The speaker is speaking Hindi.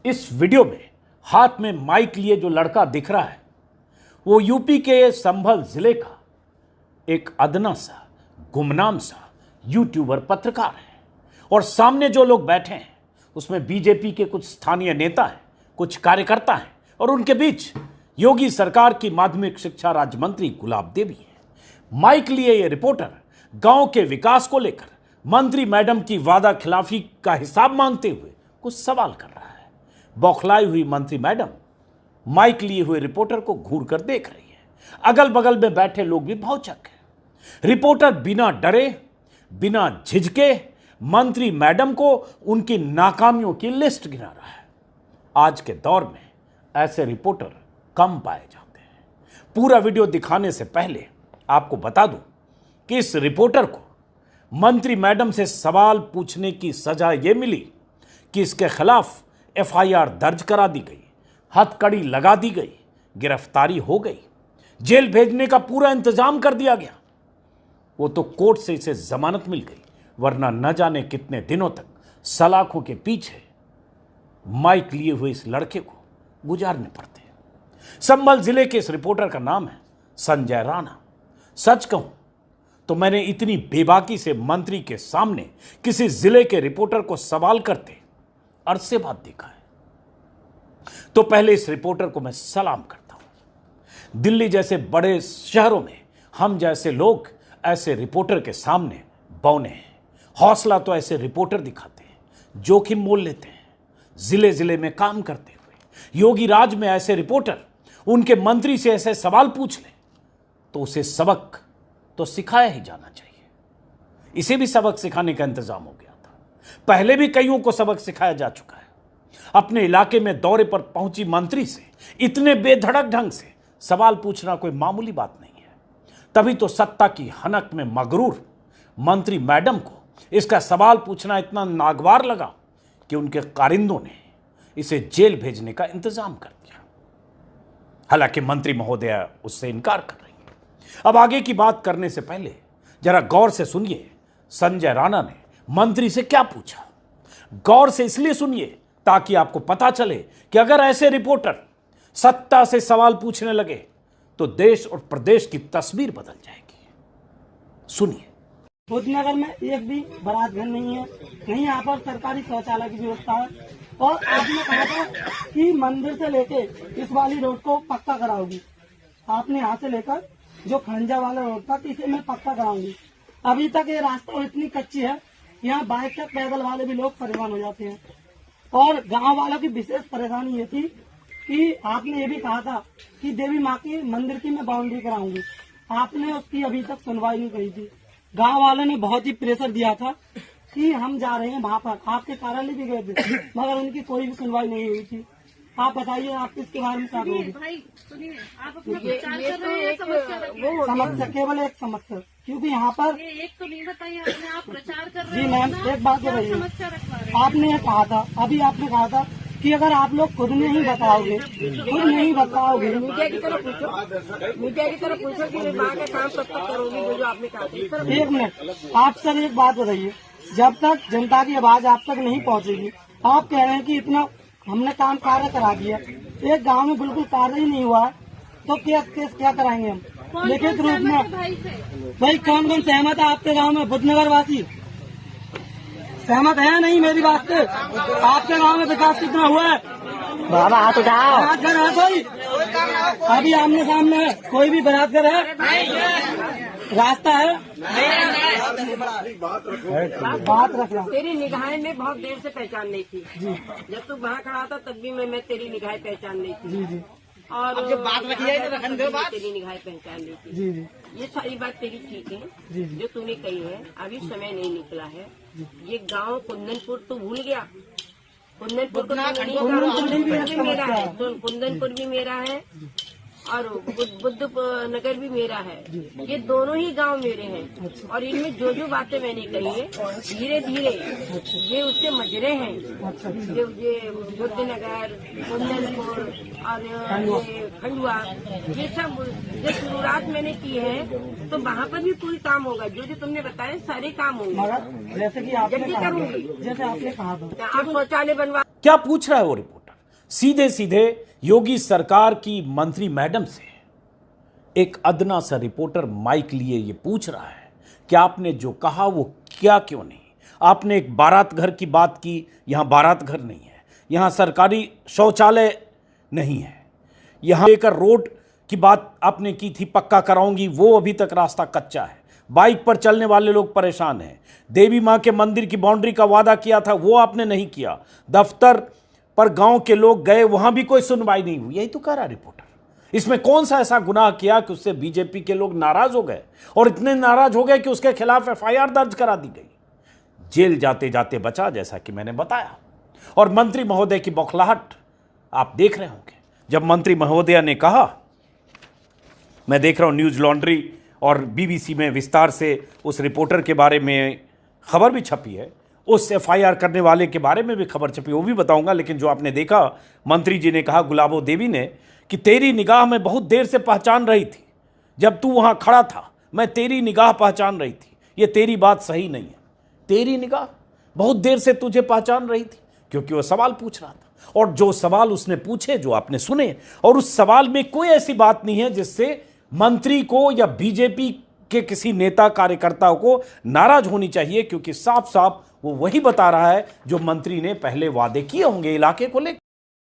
इस वीडियो में हाथ में माइक लिए जो लड़का दिख रहा है वो यूपी के संभल जिले का एक अदना सा गुमनाम सा यूट्यूबर पत्रकार है। और सामने जो लोग बैठे हैं उसमें बीजेपी के कुछ स्थानीय नेता हैं, कुछ कार्यकर्ता हैं और उनके बीच योगी सरकार की माध्यमिक शिक्षा राज्य मंत्री गुलाब देवी है। माइक लिए ये रिपोर्टर गांव के विकास को लेकर मंत्री मैडम की वादा खिलाफी का हिसाब मांगते हुए कुछ सवाल कर रहा है। बौखलाई हुई मंत्री मैडम माइक लिए हुए रिपोर्टर को घूर कर देख रही है। अगल बगल में बैठे लोग भी भौचक हैं। रिपोर्टर बिना डरे बिना झिझके मंत्री मैडम को उनकी नाकामियों की लिस्ट गिना रहा है। आज के दौर में ऐसे रिपोर्टर कम पाए जाते हैं। पूरा वीडियो दिखाने से पहले आपको बता दूं कि इस रिपोर्टर को मंत्री मैडम से सवाल पूछने की सजा यह मिली कि इसके खिलाफ एफआईआर दर्ज करा दी गई, हथकड़ी लगा दी गई, गिरफ्तारी हो गई, जेल भेजने का पूरा इंतजाम कर दिया गया। वो तो कोर्ट से इसे जमानत मिल गई, वरना न जाने कितने दिनों तक सलाखों के पीछे माइक लिए हुए इस लड़के को गुजारने पड़ते हैं। संभल जिले के इस रिपोर्टर का नाम है संजय राणा। सच कहूं तो मैंने इतनी बेबाकी से मंत्री के सामने किसी जिले के रिपोर्टर को सवाल करते अरसे बाद देखा है। तो पहले इस रिपोर्टर को मैं सलाम करता हूं। दिल्ली जैसे बड़े शहरों में हम जैसे लोग ऐसे रिपोर्टर के सामने बौने हैं। हौसला तो ऐसे रिपोर्टर दिखाते हैं, जोखिम मोल लेते हैं, जिले जिले में काम करते हुए। योगी राज में ऐसे रिपोर्टर उनके मंत्री से ऐसे सवाल पूछ ले तो उसे सबक तो सिखाया ही जाना चाहिए। इसे भी सबक सिखाने का इंतजाम हो गया था। पहले भी कईयों को सबक सिखाया जा चुका है। अपने इलाके में दौरे पर पहुंची मंत्री से इतने बेधड़क ढंग से सवाल पूछना कोई मामूली बात नहीं है। तभी तो सत्ता की हनक में मगरूर मंत्री मैडम को इसका सवाल पूछना इतना नागवार लगा कि उनके कारिंदों ने इसे जेल भेजने का इंतजाम कर दिया। हालांकि मंत्री महोदया उससे इनकार कर रही है। अब आगे की बात करने से पहले जरा गौर से सुनिए संजय राणा ने मंत्री से क्या पूछा। गौर से इसलिए सुनिए ताकि आपको पता चले कि अगर ऐसे रिपोर्टर सत्ता से सवाल पूछने लगे तो देश और प्रदेश की तस्वीर बदल जाएगी। सुनिए। बुद्धनगर में एक भी बारात घर नहीं है, कहीं यहाँ पर सरकारी शौचालय की व्यवस्था है। और आपने कहा था कि मंदिर से लेके इस वाली रोड को पक्का कराओगी। आपने यहाँ से लेकर जो खंजा वाला रोड था इसे मैं पक्का कराऊंगी। अभी तक ये रास्ता इतनी कच्ची है, यहाँ बाइक से पैदल वाले भी लोग परेशान हो जाते हैं। और गांव वालों की विशेष परेशानी ये थी कि आपने ये भी कहा था कि देवी माँ के मंदिर की मैं बाउंड्री कराऊंगी। आपने उसकी अभी तक सुनवाई नहीं करी थी। गांव वालों ने बहुत ही प्रेशर दिया था कि हम जा रहे हैं वहाँ पर, आपके कार्यालय भी गए थे, मगर उनकी कोई भी सुनवाई नहीं हुई थी। आप बताइए, आप इसके बारे में क्या कहोगे? समस्या केवल एक समस्या, क्योंकि यहाँ पर एक तो नहीं बताइए, आपने आप प्रचार कर रहे जी मैम, एक बात बताइए। आपने कहा था, अभी आपने कहा था कि अगर आप लोग खुद नहीं बताओगे मीडिया की तरफ पूछो कि विभाग का काम कब तक करोगे, जो आपने कहा था। एक मिनट, आप सर एक बात बताइए, जब तक जनता की आवाज आप तक नहीं पहुंचेगी, आप कह रहे हैं कि इतना हमने काम कार्य करा दिया, एक गांव में बिल्कुल कार्य ही नहीं हुआ है, तो क्या कराएंगे हम लिखित रूप में? भाई कौन कौन सहमत है आपके गांव में? बुद्धनगर वासी सहमत है या नहीं मेरी बात से? आपके गांव में विकास कितना हुआ है? बाबा हाथ उठाओ। बरातघर है कोई? अभी आमने सामने है, कोई भी बरातघर है? रास्ता है? बात रखना। तेरी निगाहें में बहुत देर से पहचान नहीं थी जी। जब तू वहाँ खड़ा था तब भी मैं तेरी निगाहें पहचान नहीं थी जी जी। और जब बात रखी है तो तेरी निगाहें पहचान नहीं थी जी जी। ये सारी बात तेरी ठीक है जी जी। जो तूने कही है। अभी समय नहीं निकला है। ये गांव कुंदनपुर तो भूल गया। कुंदनपुर भी मेरा है, कुंदनपुर भी मेरा है और बुद्ध नगर भी मेरा है। ये दोनों ही गांव मेरे हैं और इनमें जो जो बातें मैंने कही है धीरे धीरे ये उसके मजरे हैं। ये बुद्ध नगर, कुंदनपुर और ये खंडवा, ये सब जो शुरुआत मैंने की है तो वहाँ पर भी पूरी काम होगा। जो जो तुमने बताया सारे काम होंगे जैसे कि आपने कहा, जैसे आपने कहा था आप शौचालय बनवा। क्या पूछ रहा है वो रिपोर्टर? सीधे सीधे योगी सरकार की मंत्री मैडम से एक अदना सा रिपोर्टर माइक लिए ये पूछ रहा है कि आपने जो कहा वो क्या क्यों नहीं। आपने एक बारात घर की बात की, यहाँ बारात घर नहीं है, यहाँ सरकारी शौचालय नहीं है, यहाँ लेकर रोड की बात आपने की थी पक्का कराऊंगी, वो अभी तक रास्ता कच्चा है, बाइक पर चलने वाले लोग परेशान हैं, देवी माँ के मंदिर की बाउंड्री का वादा किया था वो आपने नहीं किया, दफ्तर पर गांव के लोग गए वहां भी कोई सुनवाई नहीं हुई। यही तो कह रहा रिपोर्टर। इसमें कौन सा ऐसा गुनाह किया कि उससे बीजेपी के लोग नाराज हो गए और इतने नाराज हो गए कि उसके खिलाफ एफआईआर दर्ज करा दी गई। जेल जाते जाते बचा, जैसा कि मैंने बताया। और मंत्री महोदय की बौखलाहट आप देख रहे होंगे जब मंत्री महोदया ने कहा, मैं देख रहा हूं न्यूज लॉन्ड्री और बीबीसी में विस्तार से उस रिपोर्टर के बारे में खबर भी छपी है, उस एफआईआर करने वाले के बारे में भी खबर छपी, वो भी बताऊंगा। लेकिन जो आपने देखा, मंत्री जी ने कहा गुलाबो देवी ने कि तेरी निगाह में बहुत देर से पहचान रही थी, जब तू वहां खड़ा था मैं तेरी निगाह पहचान रही थी, ये तेरी बात सही नहीं है। तेरी निगाह बहुत देर से तुझे पहचान रही थी, क्योंकि वो सवाल पूछ रहा था और जो सवाल उसने पूछे जो आपने सुने, और उस सवाल में कोई ऐसी बात नहीं है जिससे मंत्री को या बीजेपी के किसी नेता कार्यकर्ताओं को नाराज होनी चाहिए, क्योंकि साफ साफ वो वही बता रहा है जो मंत्री ने पहले वादे किए होंगे इलाके को लेकर।